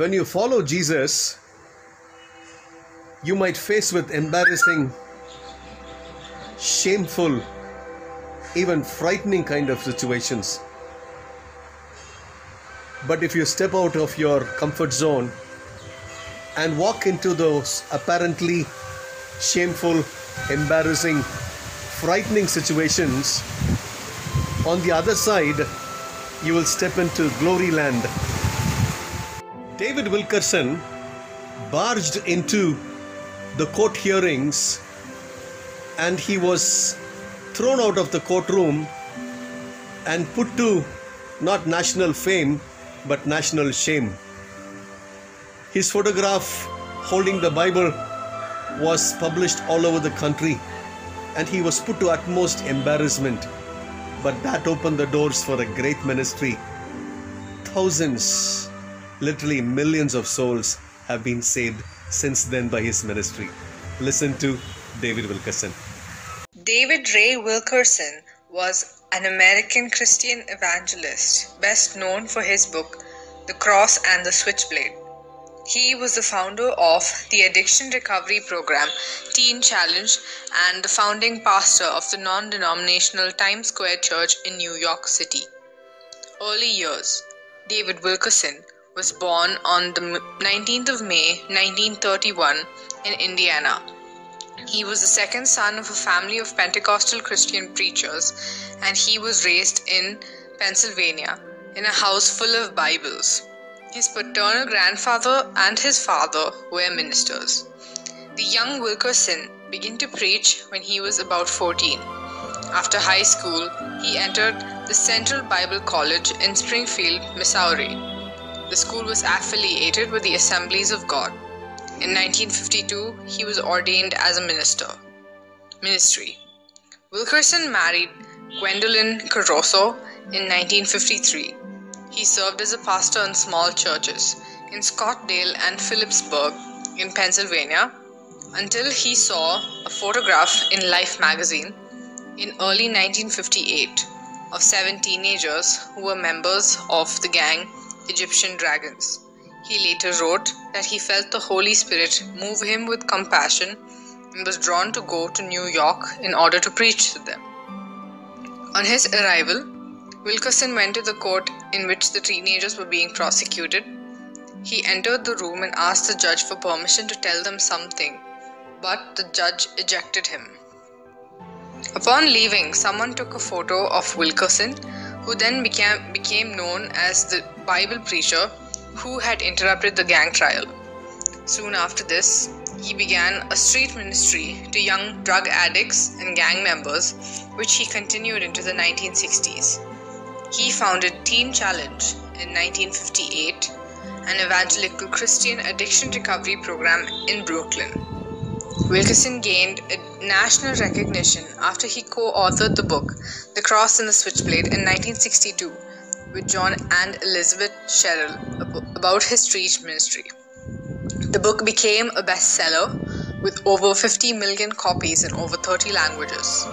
when you follow Jesus, you might face with embarrassing, shameful, even frightening kind of situations. But if you step out of your comfort zone and walk into those apparently shameful, embarrassing, frightening situations, on the other side, you will step into glory land. David Wilkerson barged into the court hearings and he was thrown out of the courtroom and put to not national fame but national shame. His photograph holding the Bible was published all over the country and he was put to utmost embarrassment. But that opened the doors for a great ministry. Thousands, literally millions of souls have been saved since then by his ministry. Listen to David Wilkerson. David Ray Wilkerson was an American Christian evangelist, best known for his book, The Cross and the Switchblade. He was the founder of the addiction recovery program, Teen Challenge, and the founding pastor of the non-denominational Times Square Church in New York City. Early years. David Wilkerson was born on the 19th of May 1931 in Indiana. He was the second son of a family of Pentecostal Christian preachers, and he was raised in Pennsylvania in a house full of Bibles. His paternal grandfather and his father were ministers. The young Wilkerson began to preach when he was about 14. After high school, he entered the Central Bible College in Springfield, Missouri. The school was affiliated with the Assemblies of God. In 1952, he was ordained as a ministry. Wilkerson married Gwendolyn Caruso in 1953. He served as a pastor in small churches in Scottsdale and Phillipsburg in Pennsylvania until he saw a photograph in Life magazine in early 1958 of 7 teenagers who were members of the gang Egyptian Dragons. He later wrote that he felt the Holy Spirit move him with compassion and was drawn to go to New York in order to preach to them. On his arrival, Wilkerson went to the court in which the teenagers were being prosecuted. He entered the room and asked the judge for permission to tell them something, but the judge ejected him. Upon leaving, someone took a photo of Wilkerson, who then became known as the Bible preacher who had interrupted the gang trial. Soon after this, he began a street ministry to young drug addicts and gang members, which he continued into the 1960s. He founded Teen Challenge in 1958, an evangelical Christian addiction recovery program in Brooklyn. Wilkerson gained national recognition after he co-authored the book The Cross and the Switchblade in 1962 with John and Elizabeth Sherrill about his street ministry. The book became a bestseller with over 50 million copies in over 30 languages.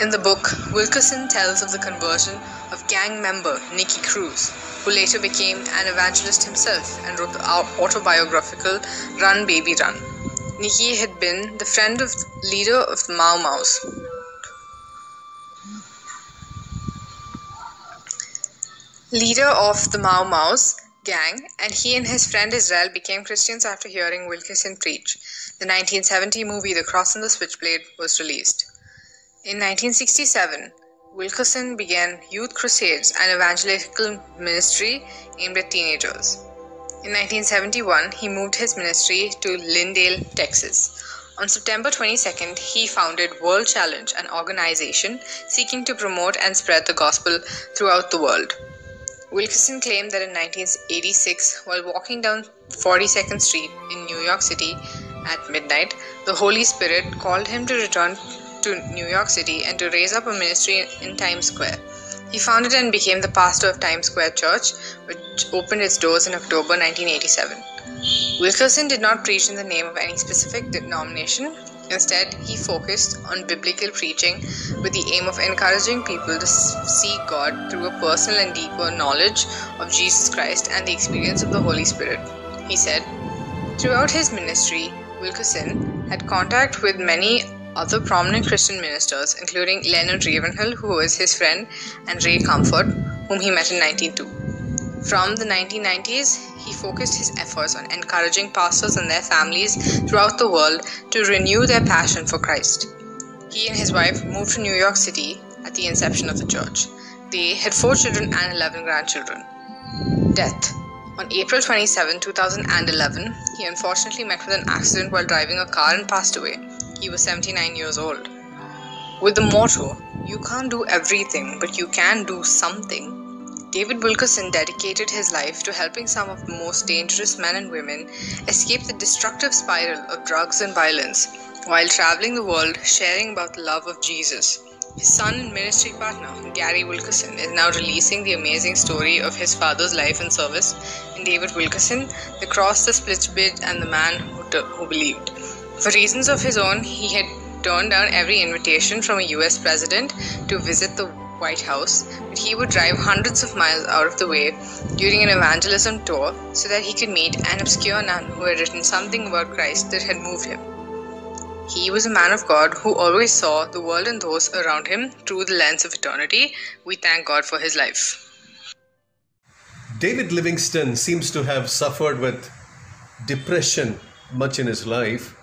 In the book, Wilkerson tells of the conversion of gang member Nicky Cruz, who later became an evangelist himself and wrote the autobiographical Run Baby Run. Nicky had been the friend of the leader of the Mau Maus. Leader of the Mau Maus gang, and he and his friend Israel became Christians after hearing Wilkerson preach. The 1970 movie The Cross and the Switchblade was released. In 1967, Wilkerson began Youth Crusades, an evangelical ministry aimed at teenagers. In 1971, he moved his ministry to Lindale, Texas. On September 22nd, he founded World Challenge, an organization seeking to promote and spread the gospel throughout the world. Wilkerson claimed that in 1986, while walking down 42nd Street in New York City at midnight, the Holy Spirit called him to return to New York City and to raise up a ministry in Times Square. He founded and became the pastor of Times Square Church, which opened its doors in October 1987. Wilkerson did not preach in the name of any specific denomination. Instead, he focused on biblical preaching with the aim of encouraging people to seek God through a personal and deeper knowledge of Jesus Christ and the experience of the Holy Spirit. He said, throughout his ministry, Wilkerson had contact with many other prominent Christian ministers, including Leonard Ravenhill, who was his friend, and Ray Comfort, whom he met in 1902. From the 1990s, he focused his efforts on encouraging pastors and their families throughout the world to renew their passion for Christ. He and his wife moved to New York City at the inception of the church. They had 4 children and 11 grandchildren. Death. On April 27, 2011, he unfortunately met with an accident while driving a car and passed away. He was 79 years old. With the motto, "You can't do everything, but you can do something," David Wilkerson dedicated his life to helping some of the most dangerous men and women escape the destructive spiral of drugs and violence while traveling the world sharing about the love of Jesus. His son and ministry partner, Gary Wilkerson, is now releasing the amazing story of his father's life and service in David Wilkerson, The Cross, the Switchblade, and the Man Who Believed. For reasons of his own, he had turned down every invitation from a US president to visit the White House, but he would drive hundreds of miles out of the way during an evangelism tour so that he could meet an obscure nun who had written something about Christ that had moved him. He was a man of God who always saw the world and those around him through the lens of eternity. We thank God for his life. David Livingstone seems to have suffered with depression much in his life.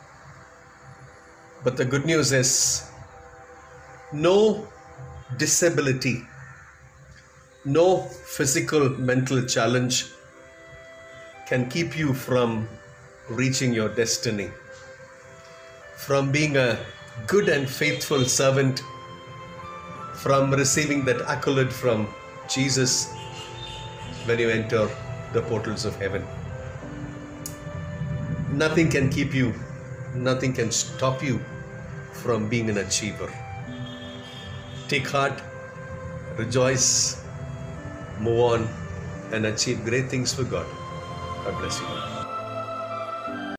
But the good news is, no disability, no physical, mental challenge can keep you from reaching your destiny, from being a good and faithful servant, from receiving that accolade from Jesus when you enter the portals of heaven. Nothing can keep you, nothing can stop you from being an achiever. Take heart, rejoice, move on, and achieve great things for God. God bless you.